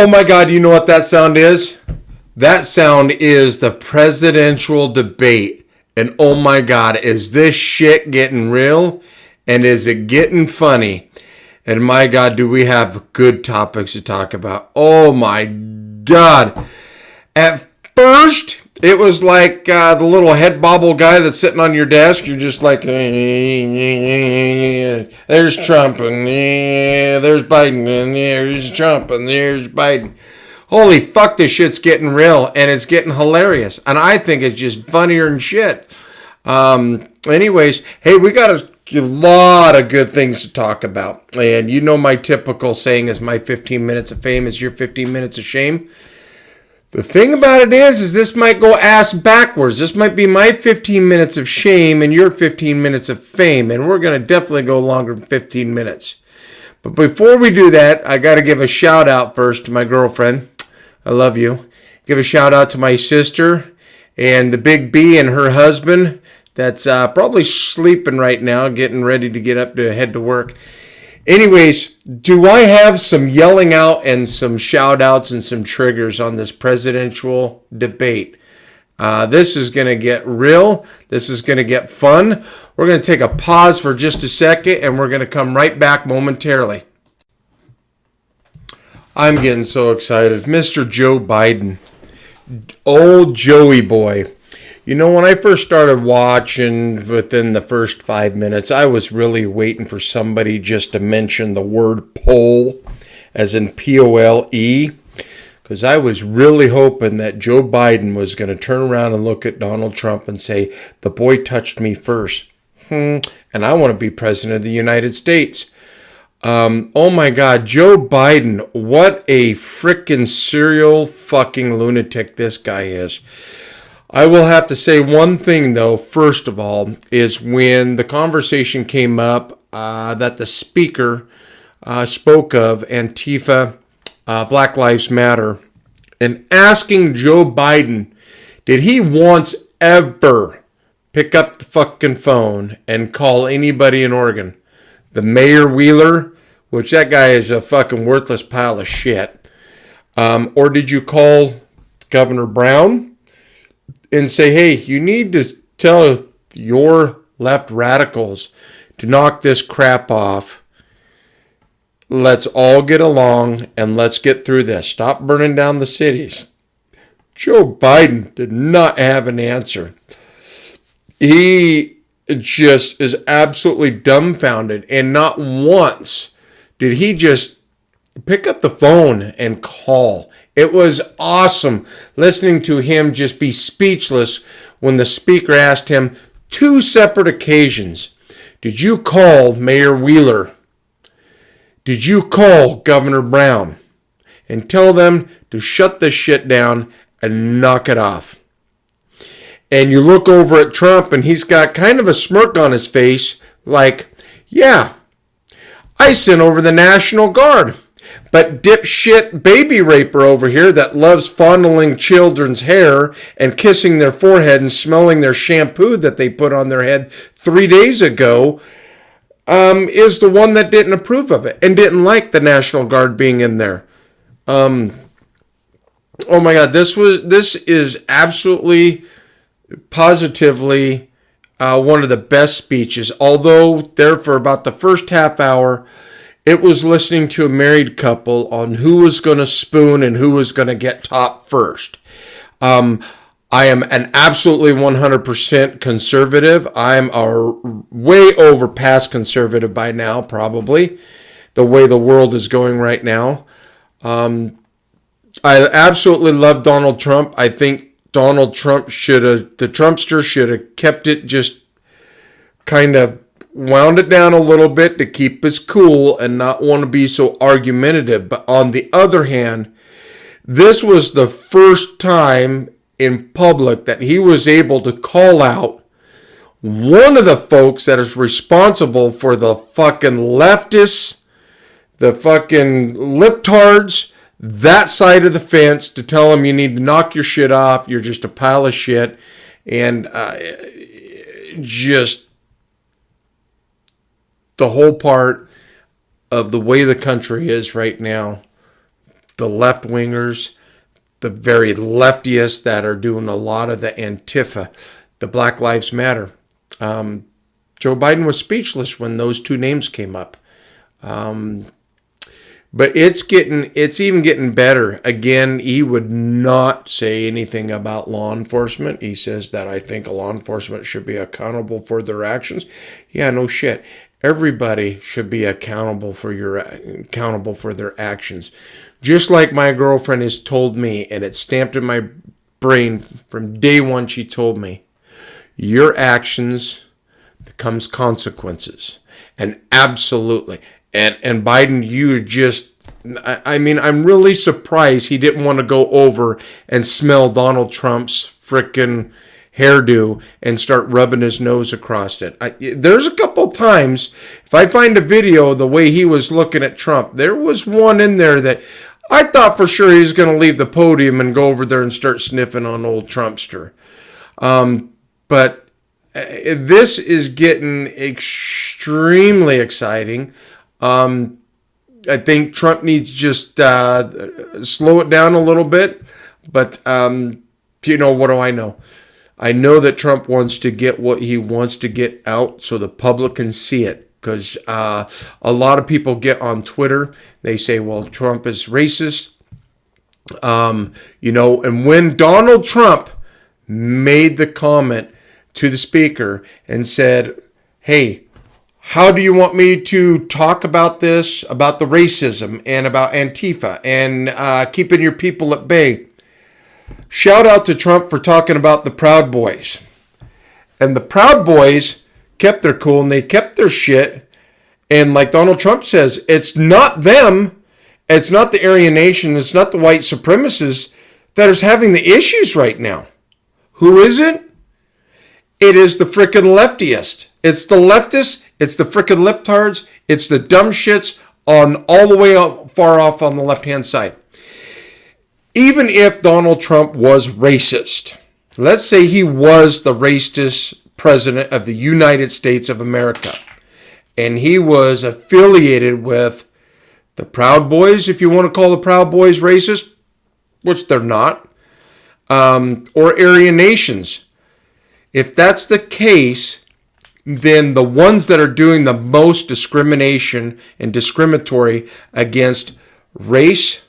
Oh my God, you know what that sound is? That sound is the presidential debate. And oh my God, is this shit getting real? And is it getting funny? And my God, do we have good topics to talk about? Oh my God. At first, it was like the little head bobble guy that's sitting on your desk. You're just like, there's Trump, and there's Biden, and there's Trump, and there's Biden. Holy fuck, this shit's getting real, and it's getting hilarious. And I think it's just funnier than shit. Anyways, hey, we got a lot of good things to talk about. And you know my typical saying is my 15 minutes of fame is your 15 minutes of shame. The thing about it is this might go ass backwards. This might be my 15 minutes of shame and your 15 minutes of fame. And we're going to definitely go longer than 15 minutes. But before we do that, I got to give a shout out first to my girlfriend. I love you. Give a shout out to my sister and the big B and her husband that's probably sleeping right now, getting ready to get up to head to work. Anyways, do I have some yelling out and some shout outs and some triggers on this presidential debate? This is going to get real. This is going to get fun. We're going to take a pause for just a second and we're going to come right back momentarily. I'm getting so excited. Mr. Joe Biden. Old Joey boy. You know, when I first started watching, within the first 5 minutes, I was really waiting for somebody just to mention the word poll, as in P-O-L-E, because I was really hoping that Joe Biden was going to turn around and look at Donald Trump and say, the boy touched me first, and I want to be president of the United States. Oh my God, Joe Biden, what a freaking serial fucking lunatic this guy is. I will have to say one thing, though, first of all, is when the conversation came up that the speaker spoke of Antifa, Black Lives Matter, and asking Joe Biden, did he once ever pick up the fucking phone and call anybody in Oregon? The Mayor Wheeler, which that guy is a fucking worthless pile of shit. Or did you call Governor Brown and say, hey, you need to tell your left radicals to knock this crap off. Let's all get along and let's get through this. Stop burning down the cities. Joe Biden did not have an answer. He just is absolutely dumbfounded. And not once did he just pick up the phone and call. It was awesome listening to him just be speechless when the speaker asked him 2 separate occasions, did you call Mayor Wheeler? Did you call Governor Brown? And tell them to shut this shit down and knock it off. And you look over at Trump and he's got kind of a smirk on his face like, yeah, I sent over the National Guard. But dipshit baby raper over here that loves fondling children's hair and kissing their forehead and smelling their shampoo that they put on their head 3 days ago is the one that didn't approve of it and didn't like the National Guard being in there. Oh my God, this is absolutely, positively one of the best speeches. Although there for about the first half hour, it was listening to a married couple on who was going to spoon and who was going to get top first. I am an absolutely 100% conservative. I'm a way over past conservative by now, probably, the way the world is going right now. I absolutely love Donald Trump. I think Donald Trump the Trumpster should have kept it just kind of wound it down a little bit to keep us cool and not want to be so argumentative. But on the other hand, this was the first time in public that he was able to call out one of the folks that is responsible for the fucking leftists, the fucking libtards, that side of the fence, to tell them you need to knock your shit off. You're just a pile of shit. And just the whole part of the way the country is right now. the left-wingers, the very leftiest that are doing a lot of the Antifa, the Black Lives Matter. Joe Biden was speechless when those two names came up. But it's even getting better. Again, he would not say anything about law enforcement. He says that I think law enforcement should be accountable for their actions. Yeah, no shit. Everybody should be accountable for their actions. Just like my girlfriend has told me, and it's stamped in my brain from day one, she told me, your actions becomes consequences. And absolutely. And Biden, you just, I mean, I'm really surprised he didn't want to go over and smell Donald Trump's frickin' hairdo and start rubbing his nose across it. There's a couple times, if I find a video the way he was looking at Trump, there was one in there that I thought for sure he was going to leave the podium and go over there and start sniffing on old Trumpster. But this is getting extremely exciting. I think Trump needs just slow it down a little bit. But, you know, what do I know? I know that Trump wants to get what he wants to get out so the public can see it. Because a lot of people get on Twitter. They say, well, Trump is racist. You know, and when Donald Trump made the comment to the speaker and said, hey, how do you want me to talk about this, about the racism and about Antifa and keeping your people at bay? Shout out to Trump for talking about the Proud Boys. And the Proud Boys kept their cool and they kept their shit. And like Donald Trump says, it's not them. It's not the Aryan Nation. It's not the white supremacists that is having the issues right now. Who is it? It is the frickin' leftiest. It's the leftists. It's the frickin' liptards. It's the dumb shits on all the way up, far off on the left-hand side. Even if Donald Trump was racist, let's say he was the racist president of the United States of America, and he was affiliated with the Proud Boys, if you want to call the Proud Boys racist, which they're not, or Aryan Nations. If that's the case, then the ones that are doing the most discrimination and discriminatory against race,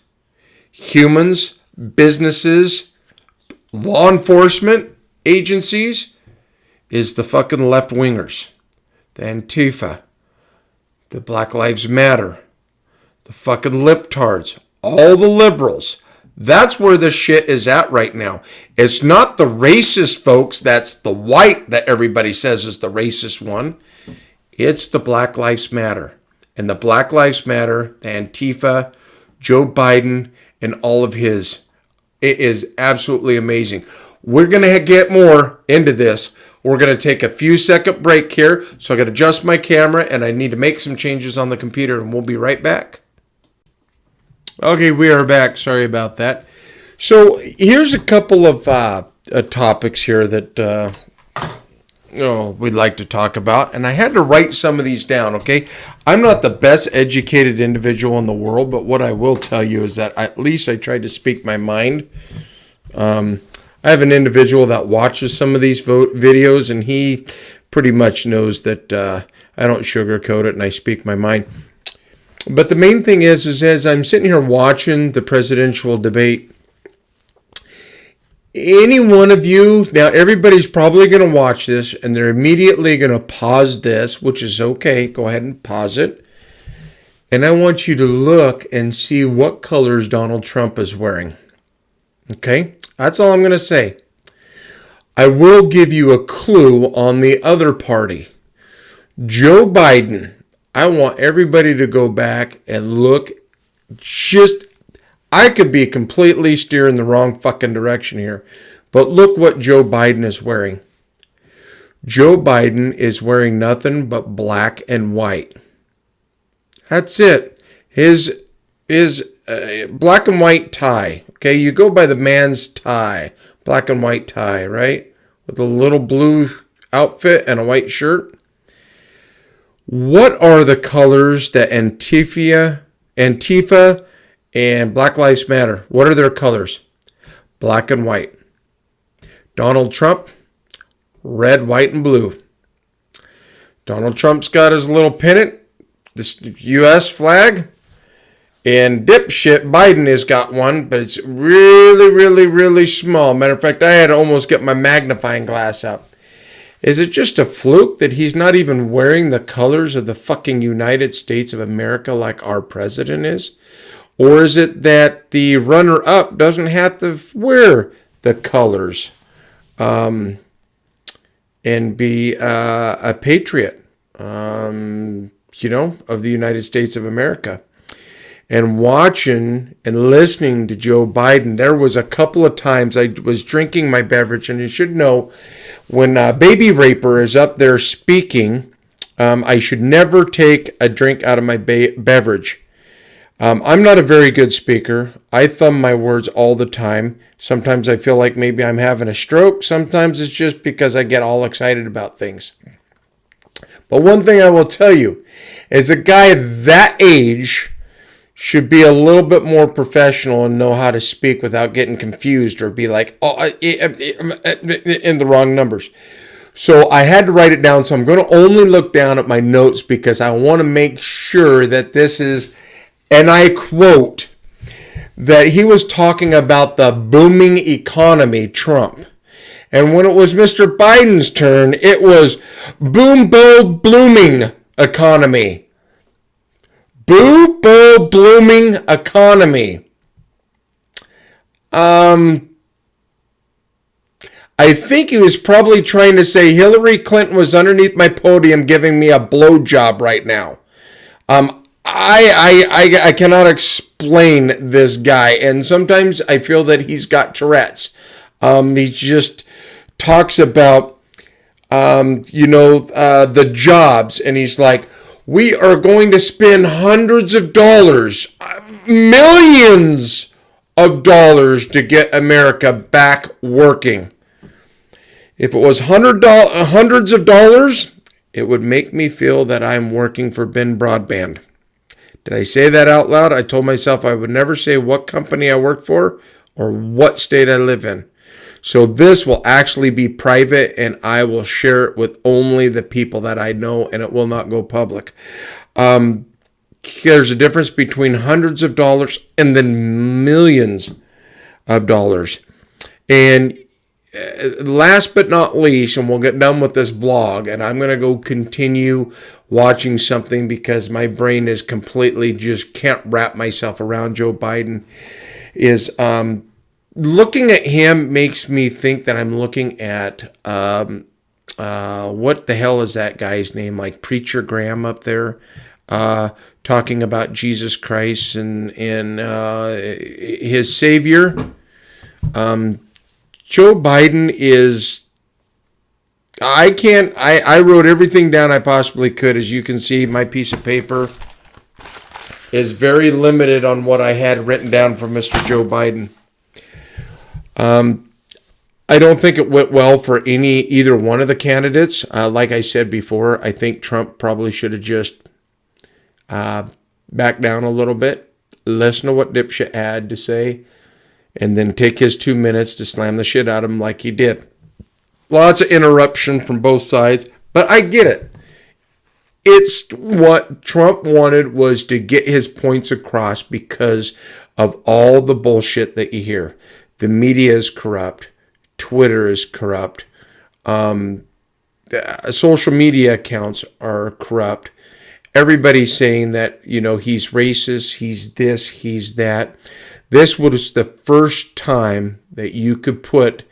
humans, businesses, law enforcement agencies is the fucking left-wingers, the Antifa, the Black Lives Matter, the fucking liptards, all the liberals. That's where the shit is at right now. It's not the racist folks, that's the white that everybody says is the racist one. It's the Black Lives Matter. And the Black Lives Matter, the Antifa, Joe Biden, and all of his. It is absolutely amazing. We're going to get more into this. We're going to take a few second break here. So I got to adjust my camera and I need to make some changes on the computer and we'll be right back. Okay, we are back. Sorry about that. So here's a couple of topics here that we'd like to talk about. And I had to write some of these down, okay? I'm not the best educated individual in the world, but what I will tell you is that at least I tried to speak my mind. I have an individual that watches some of these videos, and he pretty much knows that I don't sugarcoat it and I speak my mind. But the main thing is as I'm sitting here watching the presidential debate, any one of you, now everybody's probably going to watch this and they're immediately going to pause this, which is okay. Go ahead and pause it. And I want you to look and see what colors Donald Trump is wearing. Okay? That's all I'm going to say. I will give you a clue on the other party. Joe Biden. I want everybody to go back and look. I could be completely steering the wrong fucking direction here, but look what Joe Biden is wearing. Joe Biden is wearing nothing but black and white. That's it. His black and white tie. Okay, you go by the man's tie, black and white tie, right? With a little blue outfit and a white shirt. What are the colors that Antifa and Black Lives Matter, what are their colors? Black and white. Donald Trump, red, white, and blue. Donald Trump's got his little pennant, this U.S. flag, and dipshit Biden has got one, but it's really, really, really small. Matter of fact, I had to almost get my magnifying glass out. Is it just a fluke that he's not even wearing the colors of the fucking United States of America like our president is? Or is it that the runner-up doesn't have to wear the colors and be a patriot, of the United States of America? And watching and listening to Joe Biden, there was a couple of times I was drinking my beverage, and you should know, when Baby Raper is up there speaking, I should never take a drink out of my beverage. I'm not a very good speaker. I thumb my words all the time. Sometimes I feel like maybe I'm having a stroke. Sometimes it's just because I get all excited about things. But one thing I will tell you is a guy that age should be a little bit more professional and know how to speak without getting confused or be like, in the wrong numbers. So I had to write it down. So I'm going to only look down at my notes because I want to make sure that this is, and I quote, that he was talking about the booming economy, Trump. And when it was Mr. Biden's turn, it was boom, bo, blooming economy. Boo, bo, blooming economy. I think he was probably trying to say Hillary Clinton was underneath my podium giving me a blowjob right now. I cannot explain this guy, and sometimes I feel that he's got Tourette's. He just talks about, the jobs, and he's like, we are going to spend hundreds of dollars, millions of dollars to get America back working. If it was hundreds of dollars, it would make me feel that I'm working for Ben Broadband. Did I say that out loud? I told myself I would never say what company I work for or what state I live in. So this will actually be private, and I will share it with only the people that I know, and it will not go public. There's a difference between hundreds of dollars and then millions of dollars. And last but not least, and we'll get done with this vlog, and I'm going to go continue watching something because my brain is completely just can't wrap myself around Joe Biden, is looking at him makes me think that I'm looking at, what the hell is that guy's name? Like Preacher Graham up there, talking about Jesus Christ and his Savior. Joe Biden is, I wrote everything down I possibly could. As you can see, my piece of paper is very limited on what I had written down for Mr. Joe Biden. I don't think it went well for either one of the candidates. Like I said before, I think Trump probably should have just backed down a little bit, listen to what dipshit had to say, and then take his 2 minutes to slam the shit out of him like he did. Lots of interruption from both sides, but I get it. It's what Trump wanted, was to get his points across because of all the bullshit that you hear. The media is corrupt. Twitter is corrupt. Social media accounts are corrupt. Everybody's saying that, he's racist, he's this, he's that. This was the first time that you could put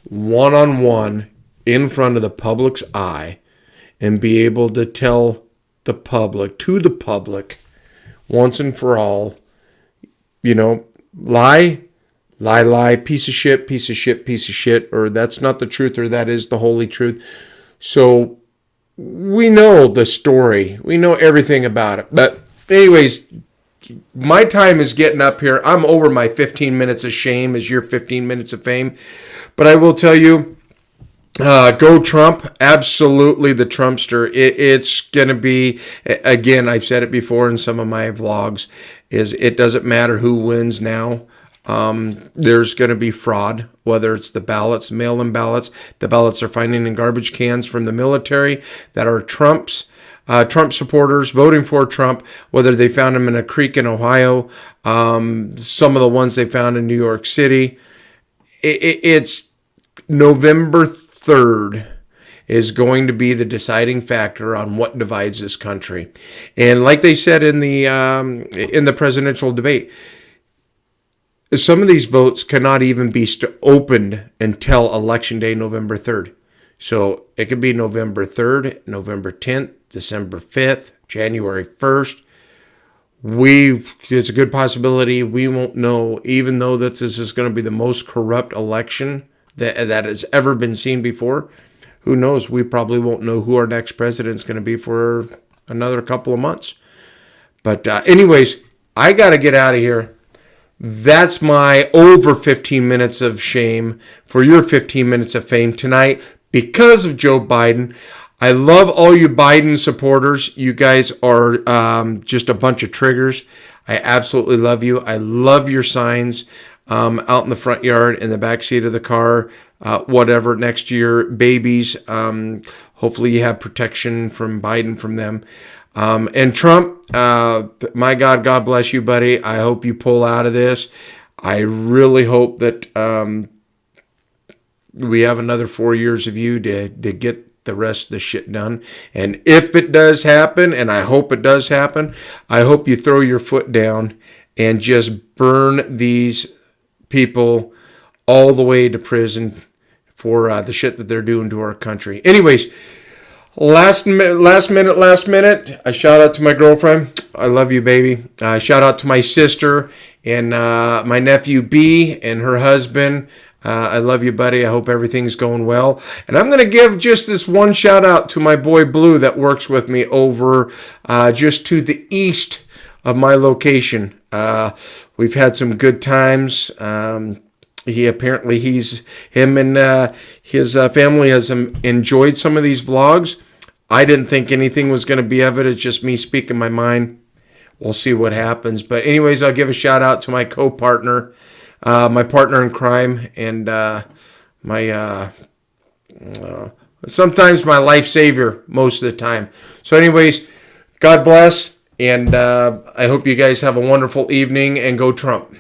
one-on-one in front of the public's eye and be able to tell the public, once and for all, lie, piece of shit, or that's not the truth, or that is the holy truth. So we know the story. We know everything about it. But anyways, my time is getting up here. I'm over my 15 minutes of shame as your 15 minutes of fame. But I will tell you, Go Trump. Absolutely the Trumpster. It's going to be, again, I've said it before in some of my vlogs, is it doesn't matter who wins now. There's going to be fraud, whether it's the ballots, mail-in ballots. The ballots are finding in garbage cans from the military that are Trump supporters voting for Trump, whether they found them in a creek in Ohio, some of the ones they found in New York City. It's November 3rd is going to be the deciding factor on what divides this country. And like they said in the presidential debate, some of these votes cannot even be opened until Election Day, November 3rd. So it could be November 3rd, November 10th, December 5th, January 1st. It's a good possibility we won't know, even though that this is going to be the most corrupt election that has ever been seen before. Who knows? We probably won't know who our next president is going to be for another couple of months. But anyways, I got to get out of here. That's my over 15 minutes of shame for your 15 minutes of fame tonight because of Joe Biden. I love all you Biden supporters. You guys are just a bunch of triggers. I absolutely love you. I love your signs out in the front yard, in the back seat of the car, whatever, next to your babies. Hopefully you have protection from Biden from them. And Trump, my God, God bless you, buddy. I hope you pull out of this. I really hope that we have another 4 years of you to get the rest of the shit done. And if it does happen, and I hope it does happen, I hope you throw your foot down and just burn these people all the way to prison for the shit that they're doing to our country. Anyways, last minute, a shout out to my girlfriend. I love you, baby. Shout out to my sister and my nephew B and her husband. I love you, buddy. I hope everything's going well. And I'm going to give just this one shout out to my boy Blue that works with me over just to the east of my location. We've had some good times. Him and his family has enjoyed some of these vlogs. I didn't think anything was going to be of it. It's just me speaking my mind. We'll see what happens. But anyways, I'll give a shout out to my co-partner, my partner in crime, and sometimes my life savior most of the time. So anyways, God bless, and I hope you guys have a wonderful evening, and go Trump.